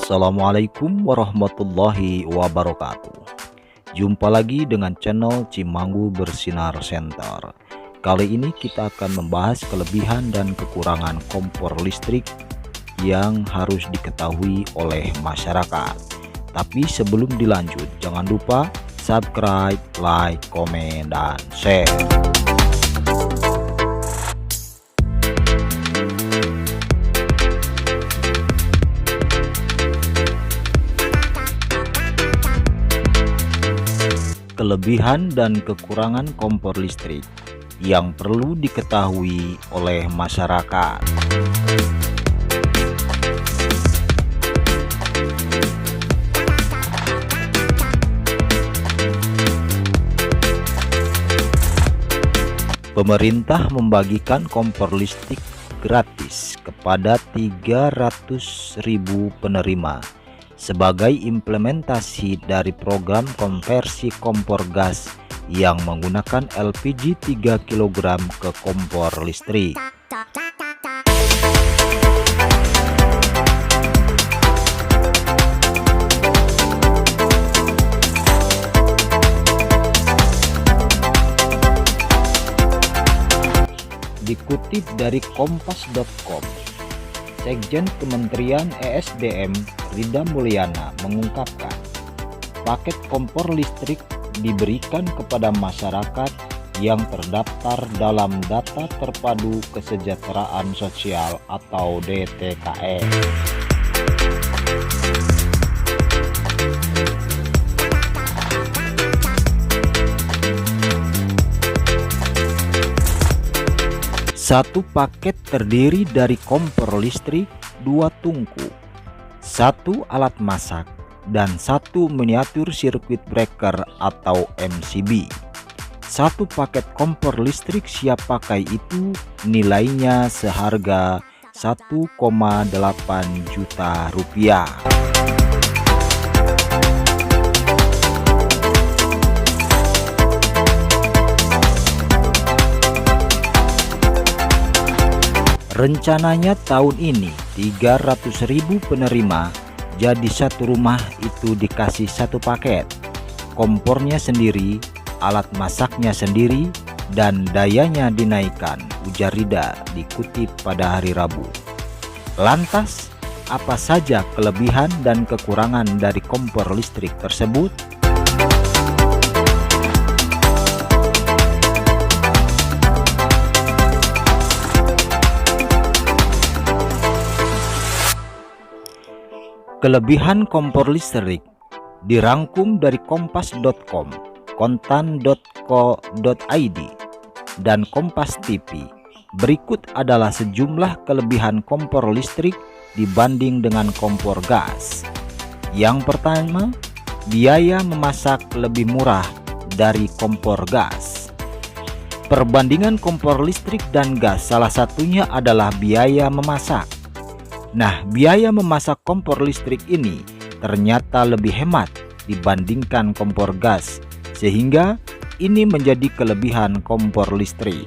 Assalamualaikum warahmatullahi wabarakatuh. Jumpa lagi dengan channel Cimanggu Bersinar Center. Kali ini kita akan membahas kelebihan dan kekurangan kompor listrik yang harus diketahui oleh masyarakat. Tapi sebelum dilanjut, jangan lupa subscribe, like, komen, dan share. Kelebihan dan kekurangan kompor listrik yang perlu diketahui oleh masyarakat. Pemerintah membagikan kompor listrik gratis kepada 300.000 penerima sebagai implementasi dari program konversi kompor gas yang menggunakan LPG 3 kg ke kompor listrik. Dikutip dari kompas.com, Sekjen Kementerian ESDM Rida Mulyana mengungkapkan, paket kompor listrik diberikan kepada masyarakat yang terdaftar dalam Data Terpadu Kesejahteraan Sosial atau DTKS. Satu paket terdiri dari kompor listrik, 2 tungku, 1 alat masak, dan 1 miniatur circuit breaker atau MCB. Satu paket kompor listrik siap pakai itu nilainya seharga 1,8 juta rupiah. Rencananya tahun ini 300.000 penerima, jadi satu rumah itu dikasih satu paket. Kompornya sendiri, alat masaknya sendiri, dan dayanya dinaikkan, ujar Rida, dikutip pada hari Rabu. Lantas, apa saja kelebihan dan kekurangan dari kompor listrik tersebut? Kelebihan kompor listrik dirangkum dari kompas.com, kontan.co.id, dan Kompas TV. Berikut adalah sejumlah kelebihan kompor listrik dibanding dengan kompor gas. Yang pertama, biaya memasak lebih murah dari kompor gas. Perbandingan kompor listrik dan gas salah satunya adalah biaya memasak. Nah, biaya memasak kompor listrik ini ternyata lebih hemat dibandingkan kompor gas, sehingga ini menjadi kelebihan kompor listrik.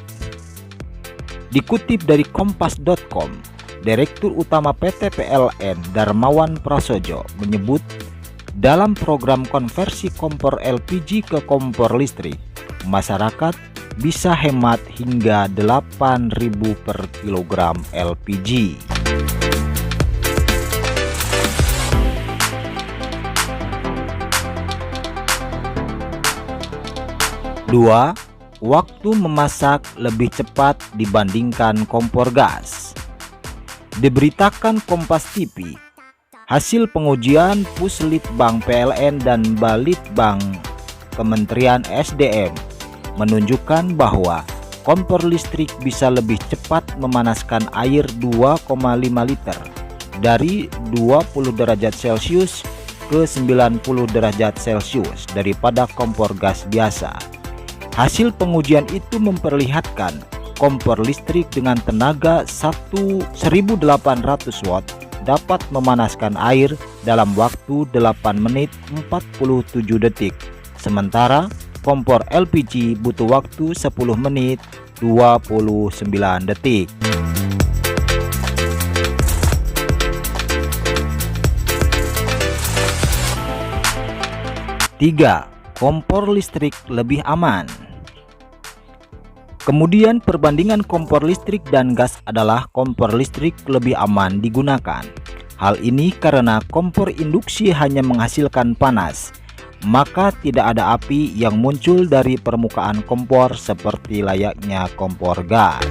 Dikutip dari kompas.com, Direktur Utama PT PLN Darmawan Prasojo menyebut, dalam program konversi kompor LPG ke kompor listrik, masyarakat bisa hemat hingga 8.000 per kilogram LPG. 2. Waktu memasak lebih cepat dibandingkan kompor gas. Diberitakan Kompas TV, hasil pengujian Puslitbang PLN dan Balitbang Kementerian SDM menunjukkan bahwa kompor listrik bisa lebih cepat memanaskan air 2,5 liter dari 20 derajat Celcius ke 90 derajat Celcius daripada kompor gas biasa. Hasil pengujian itu memperlihatkan kompor listrik dengan tenaga 1800 watt dapat memanaskan air dalam waktu 8 menit 47 detik. Sementara kompor LPG butuh waktu 10 menit 29 detik. 3. Kompor listrik lebih aman. Kemudian perbandingan kompor listrik dan gas adalah kompor listrik lebih aman digunakan. Hal ini karena kompor induksi hanya menghasilkan panas, maka tidak ada api yang muncul dari permukaan kompor seperti layaknya kompor gas.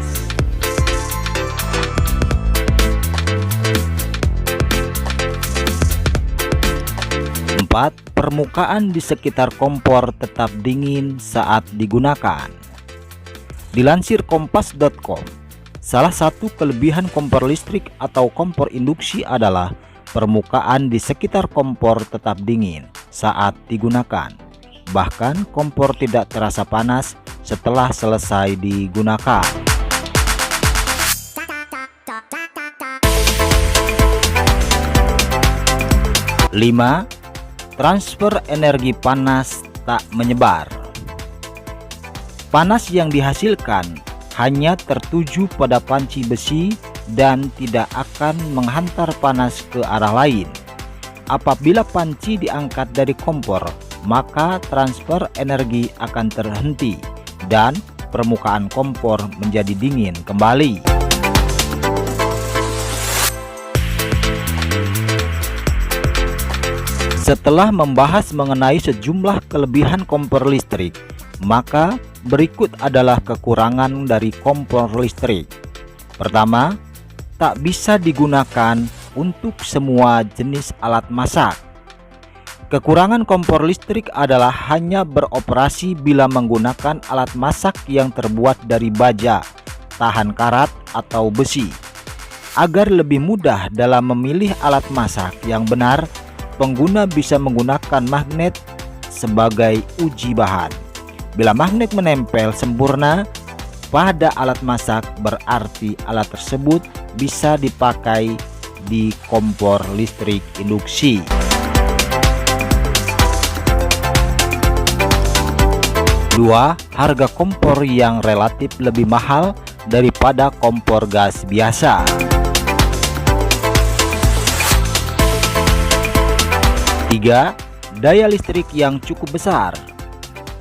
4. Permukaan di sekitar kompor tetap dingin saat digunakan. Dilansir kompas.com, salah satu kelebihan kompor listrik atau kompor induksi adalah permukaan di sekitar kompor tetap dingin saat digunakan. Bahkan kompor tidak terasa panas setelah selesai digunakan. 5. Transfer energi panas tak menyebar. Panas yang dihasilkan hanya tertuju pada panci besi dan tidak akan menghantar panas ke arah lain. Apabila panci diangkat dari kompor, maka transfer energi akan terhenti dan permukaan kompor menjadi dingin kembali. Setelah membahas mengenai sejumlah kelebihan kompor listrik, maka berikut adalah kekurangan dari kompor listrik. Pertama, tak bisa digunakan untuk semua jenis alat masak. Kekurangan kompor listrik adalah hanya beroperasi bila menggunakan alat masak yang terbuat dari baja, tahan karat, atau besi. Agar lebih mudah dalam memilih alat masak yang benar, pengguna bisa menggunakan magnet sebagai uji bahan. Bila magnet menempel sempurna pada alat masak, berarti alat tersebut bisa dipakai di kompor listrik induksi. Dua, harga kompor yang relatif lebih mahal daripada kompor gas biasa. Tiga, daya listrik yang cukup besar.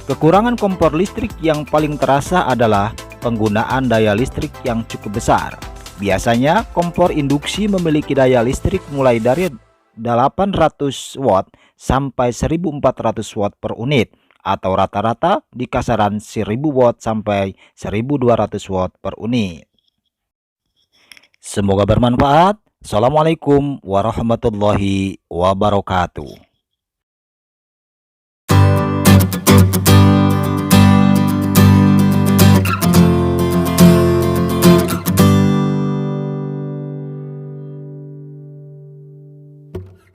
Kekurangan kompor listrik yang paling terasa adalah penggunaan daya listrik yang cukup besar. Biasanya kompor induksi memiliki daya listrik mulai dari 800 watt sampai 1400 watt per unit, atau rata-rata di kasaran 1000 watt sampai 1200 watt per unit. Semoga bermanfaat. Assalamualaikum warahmatullahi wabarakatuh.